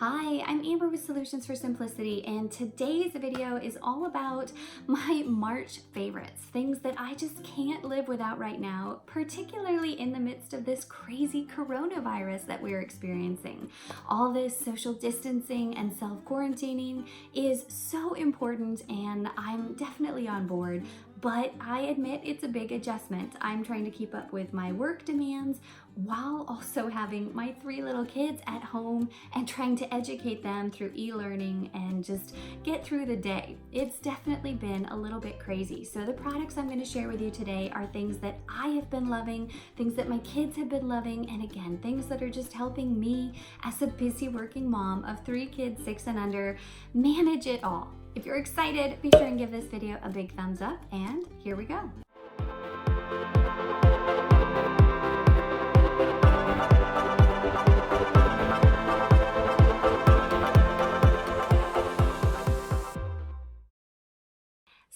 Hi, I'm Amber with Solutions for Simplicity, and today's video is all about my March favorites, things that I just can't live without right now, particularly in the midst of this crazy coronavirus that we're experiencing. All this social distancing and self-quarantining is so important, and I'm definitely on board. But I admit it's a big adjustment. I'm trying to keep up with my work demands while also having my 3 little kids at home and trying to educate them through e-learning and just get through the day. It's definitely been a little bit crazy. So the products I'm going to share with you today are things that I have been loving, things that my kids have been loving, and again, things that are just helping me as a busy working mom of 3 kids, 6 and under, manage it all. If you're excited, be sure and give this video a big thumbs up, and here we go.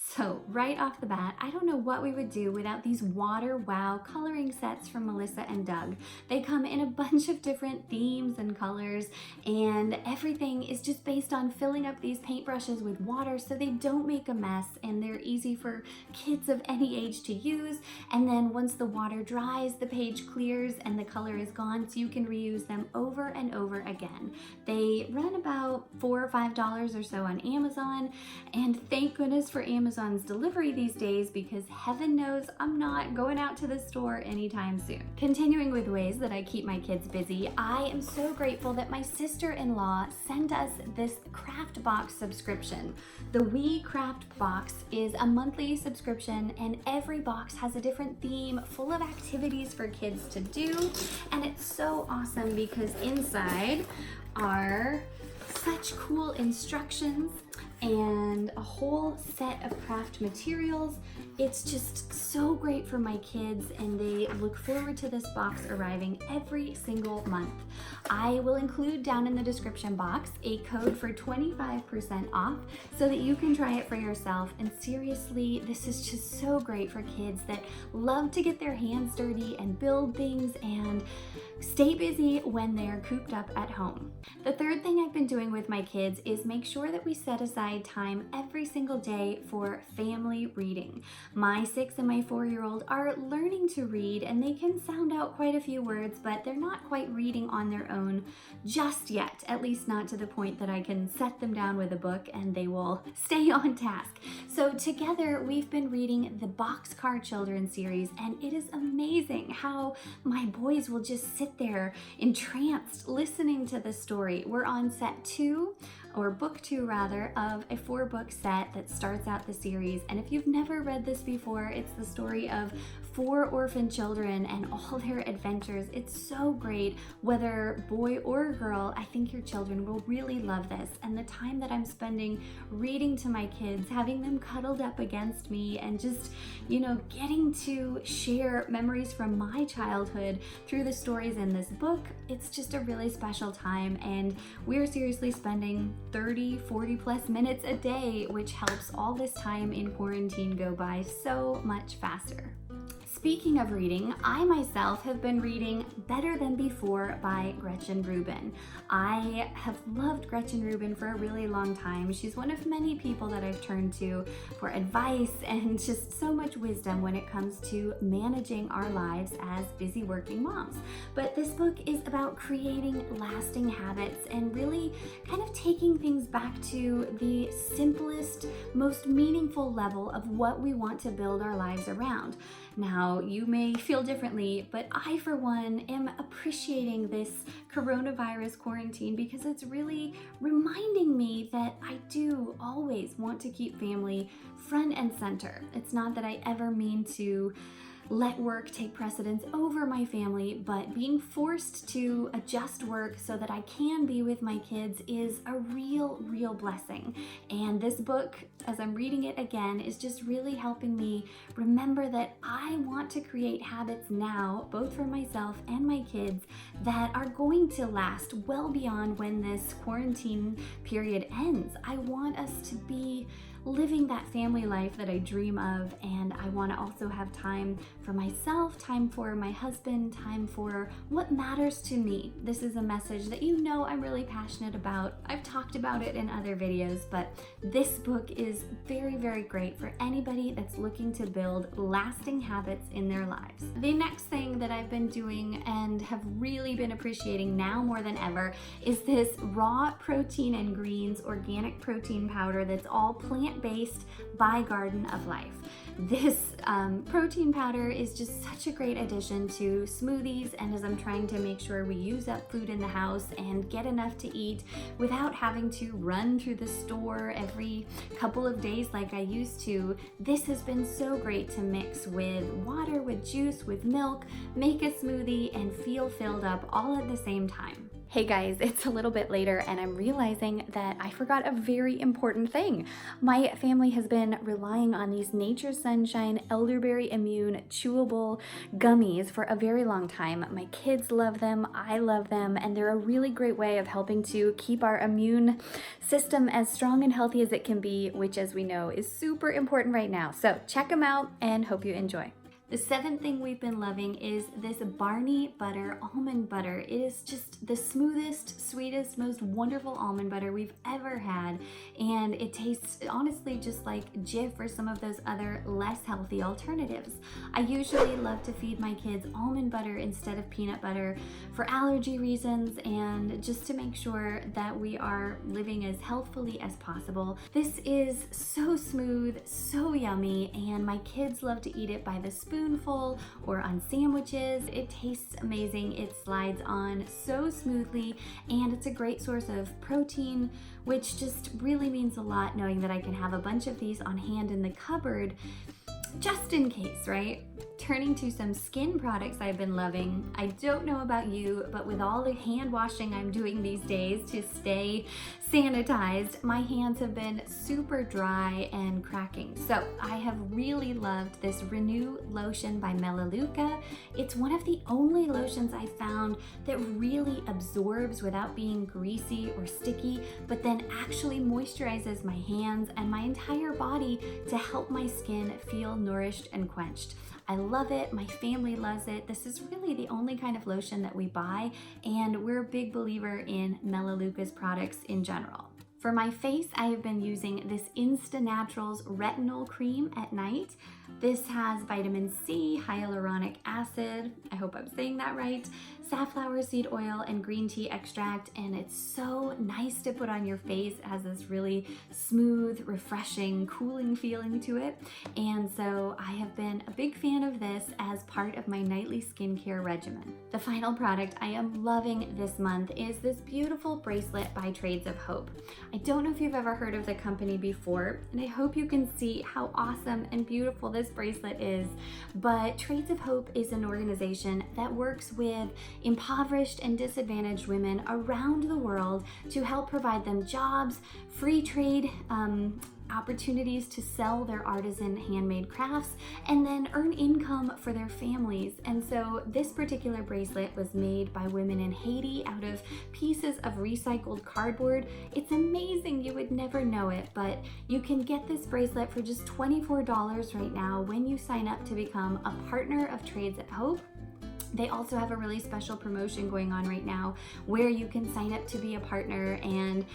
So right off the bat, I don't know what we would do without these Water Wow coloring sets from Melissa and Doug. They come in a bunch of different themes and colors, and everything is just based on filling up these paintbrushes with water so they don't make a mess, and they're easy for kids of any age to use. And then once the water dries, the page clears and the color is gone, so you can reuse them over and over again. They run about $4 or $5 or so on Amazon, and thank goodness for Amazon's delivery these days, because heaven knows I'm not going out to the store anytime soon. Continuing with ways that I keep my kids busy, I am so grateful that my sister-in-law sent us this craft box subscription. The We Craft Box is a monthly subscription, and every box has a different theme full of activities for kids to do, and it's so awesome because inside are such cool instructions and a whole set of craft materials. It's just so great for my kids, and they look forward to this box arriving every single month. I will include down in the description box a code for 25% off so that you can try it for yourself. And seriously, this is just so great for kids that love to get their hands dirty and build things and stay busy when they're cooped up at home. The third thing I've been doing with my kids is make sure that we set aside time every single day for family reading. My 6 and my 4-year-old are learning to read, and they can sound out quite a few words, but they're not quite reading on their own just yet, at least not to the point that I can set them down with a book and they will stay on task. So together we've been reading the Boxcar Children series, and it is amazing how my boys will just sit there entranced listening to the story. We're on set 2, or book 2 rather, of a 4-book set that starts out the series. And if you've never read this before, it's the story of 4 orphan children and all their adventures. It's so great, whether boy or girl. I think your children will really love this. And the time that I'm spending reading to my kids, having them cuddled up against me, and just, getting to share memories from my childhood through the stories in this book, it's just a really special time. And we're seriously spending 30, 40 plus minutes a day, which helps all this time in quarantine go by so much faster. Speaking of reading, I myself have been reading Better Than Before by Gretchen Rubin. I have loved Gretchen Rubin for a really long time. She's one of many people that I've turned to for advice and just so much wisdom when it comes to managing our lives as busy working moms. But this book is about creating lasting habits and really kind of taking things back to the simplest, most meaningful level of what we want to build our lives around. Now, you may feel differently, but I, for one, am appreciating this coronavirus quarantine because it's really reminding me that I do always want to keep family front and center. It's not that I ever mean to let work take precedence over my family, but being forced to adjust work so that I can be with my kids is a real blessing. And this book, as I'm reading it again, is just really helping me remember that I want to create habits now, both for myself and my kids, that are going to last well beyond when this quarantine period ends. I want us to be living that family life that I dream of, and I want to also have time for myself, time for my husband, time for what matters to me. This is a message that you know I'm really passionate about. I've talked about it in other videos, but this book is very, very great for anybody that's looking to build lasting habits in their lives. The next thing that I've been doing and have really been appreciating now more than ever is this raw protein and greens organic protein powder that's all plant-based by Garden of Life. This protein powder is just such a great addition to smoothies, and as I'm trying to make sure we use up food in the house and get enough to eat without having to run through the store every couple of days like I used to, this has been so great to mix with water, with juice, with milk, make a smoothie, and feel filled up all at the same time. Hey guys, it's a little bit later and I'm realizing that I forgot a very important thing. My family has been relying on these Nature's Sunshine Elderberry Immune chewable gummies for a very long time. My kids love them, I love them, and they're a really great way of helping to keep our immune system as strong and healthy as it can be, which, as we know, is super important right now. So check them out and hope you enjoy. The seventh thing we've been loving is this Barney Butter almond butter. It is just the smoothest, sweetest, most wonderful almond butter we've ever had, and it tastes honestly just like Jif or some of those other less healthy alternatives. I usually love to feed my kids almond butter instead of peanut butter for allergy reasons and just to make sure that we are living as healthfully as possible. This is so smooth, so yummy, and my kids love to eat it by the spoonful or on sandwiches. It tastes amazing. It slides on so smoothly, and it's a great source of protein, which just really means a lot knowing that I can have a bunch of these on hand in the cupboard just in case, right? Turning to some skin products I've been loving. I don't know about you, but with all the hand washing I'm doing these days to stay sanitized, my hands have been super dry and cracking. So I have really loved this Renew lotion by Melaleuca. It's one of the only lotions I found that really absorbs without being greasy or sticky, but then actually moisturizes my hands and my entire body to help my skin feel nourished and quenched. I love it. My family loves it. This is really the only kind of lotion that we buy, and we're a big believer in Melaleuca's products in general. For my face, I have been using this Insta Naturals Retinol Cream at night. This has vitamin C, hyaluronic acid, I hope I'm saying that right, safflower seed oil, and green tea extract, and it's so nice to put on your face. It has this really smooth, refreshing, cooling feeling to it, and so I have been a big fan of this as part of my nightly skincare regimen. The final product I am loving this month is this beautiful bracelet by Trades of Hope. I don't know if you've ever heard of the company before, and I hope you can see how awesome and beautiful this bracelet is, but Trades of Hope is an organization that works with impoverished and disadvantaged women around the world to help provide them jobs, free trade opportunities to sell their artisan handmade crafts, and then earn income for their families. And so this particular bracelet was made by women in Haiti out of pieces of recycled cardboard. It's amazing, you would never know it, but you can get this bracelet for just $24 right now when you sign up to become a partner of Trades at Hope. They also have a really special promotion going on right now where you can sign up to be a partner and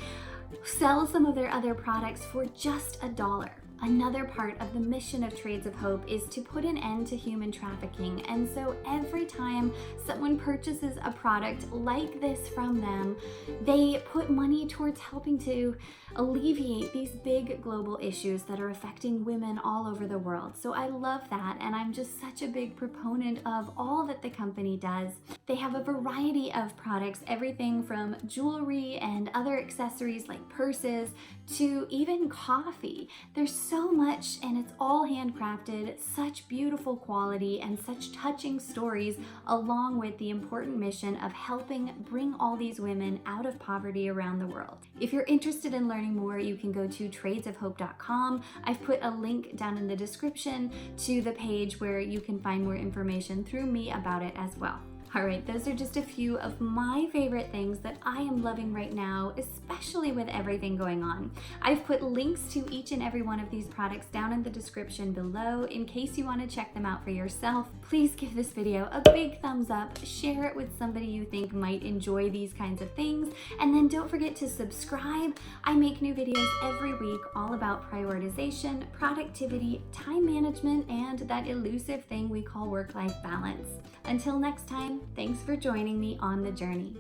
sell some of their other products for just $1. Another part of the mission of Trades of Hope is to put an end to human trafficking, and so every time someone purchases a product like this from them, they put money towards helping to alleviate these big global issues that are affecting women all over the world. So I love that, and I'm just such a big proponent of all that the company does. They have a variety of products, everything from jewelry and other accessories like purses to even coffee. There's so much, and it's all handcrafted, such beautiful quality and such touching stories, along with the important mission of helping bring all these women out of poverty around the world. If you're interested in learning more, you can go to tradesofhope.com. I've put a link down in the description to the page where you can find more information through me about it as well. All right, those are just a few of my favorite things that I am loving right now, especially with everything going on. I've put links to each and every one of these products down in the description below in case you want to check them out for yourself. Please give this video a big thumbs up, share it with somebody you think might enjoy these kinds of things, and then don't forget to subscribe. I make new videos every week all about prioritization, productivity, time management, and that elusive thing we call work-life balance. Until next time, thanks for joining me on the journey.